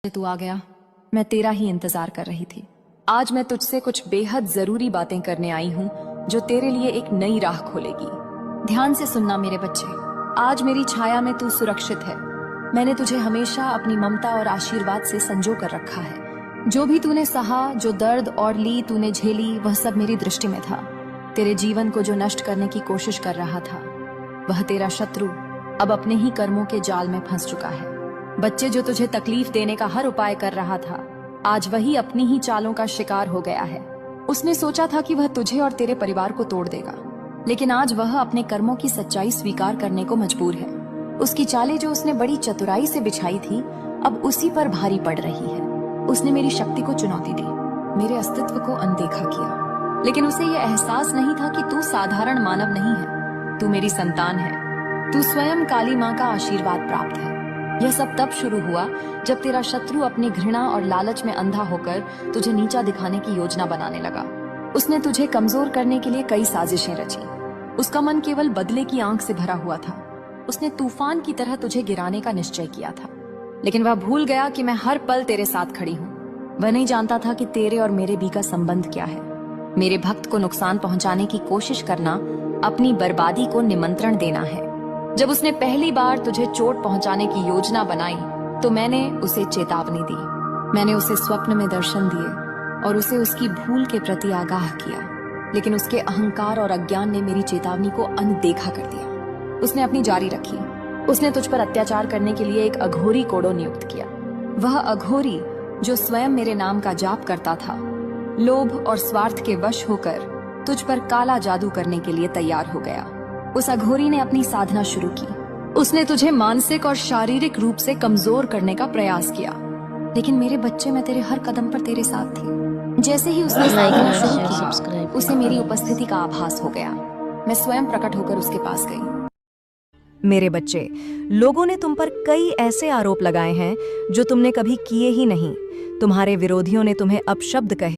तू आ गया। मैं तेरा ही इंतजार कर रही थी। आज मैं तुझसे कुछ बेहद जरूरी बातें करने आई हूँ जो तेरे लिए एक नई राह खोलेगी। ध्यान से सुनना मेरे बच्चे। आज मेरी छाया में तू सुरक्षित है। मैंने तुझे हमेशा अपनी ममता और आशीर्वाद से संजो कर रखा है। जो भी तूने सहा, जो दर्द और ली तूने झेली, वह सब मेरी दृष्टि में था। तेरे जीवन को जो नष्ट करने की कोशिश कर रहा था, वह तेरा शत्रु अब अपने ही कर्मों के जाल में फंस चुका है। बच्चे, जो तुझे तकलीफ देने का हर उपाय कर रहा था, आज वही अपनी ही चालों का शिकार हो गया है। उसने सोचा था कि वह तुझे और तेरे परिवार को तोड़ देगा, लेकिन आज वह अपने कर्मों की सच्चाई स्वीकार करने को मजबूर है। उसकी चालें जो उसने बड़ी चतुराई से बिछाई थी, अब उसी पर भारी पड़ रही है। उसने मेरी शक्ति को चुनौती दी, मेरे अस्तित्व को अनदेखा किया, लेकिन उसे यह एहसास नहीं था कि तू साधारण मानव नहीं है, तू मेरी संतान है। तू स्वयं काली माँ का आशीर्वाद प्राप्त है। यह सब तब शुरू हुआ जब तेरा शत्रु अपनी घृणा और लालच में अंधा होकर तुझे नीचा दिखाने की योजना बनाने लगा। उसने तुझे कमजोर करने के लिए कई साजिशें रची। उसका मन केवल बदले की आंख से भरा हुआ था। उसने तूफान की तरह तुझे गिराने का निश्चय किया था, लेकिन वह भूल गया कि मैं हर पल तेरे साथ खड़ी हूँ। वह नहीं जानता था कि तेरे और मेरे बीच का संबंध क्या है। मेरे भक्त को नुकसान पहुंचाने की कोशिश करना अपनी बर्बादी को निमंत्रण देना है। जब उसने पहली बार तुझे चोट पहुंचाने की योजना बनाई, तो मैंने उसे चेतावनी दी। मैंने उसे स्वप्न में दर्शन दिए और उसे उसकी भूल के प्रति आगाह किया, लेकिन उसके अहंकार और अज्ञान ने मेरी चेतावनी को अनदेखा कर दिया। उसने अपनी जारी रखी। उसने तुझ पर अत्याचार करने के लिए एक अघोरी कोड़ो नियुक्त किया। वह अघोरी, जो स्वयं मेरे नाम का जाप करता था, लोभ और स्वार्थ के वश होकर तुझ पर काला जादू करने के लिए तैयार हो गया। उस अघोरी ने अपनी साधना शुरू की। उसने तुझे मानसिक और शारीरिक रूप से कमजोर करने का प्रयास किया, लेकिन मेरे बच्चे, मैं तेरे हर कदम पर तेरे साथ थी। जैसे ही उसने साधना शुरू की, उसे मेरी उपस्थिति का आभास हो गया। मैं स्वयं प्रकट होकर उसके पास गई। मेरे बच्चे, लोगों ने तुम पर कई ऐसे आरोप लगाए हैं जो तुमने कभी किए ही नहीं। तुम्हारे विरोधियों ने तुम्हें अपशब्द कहे।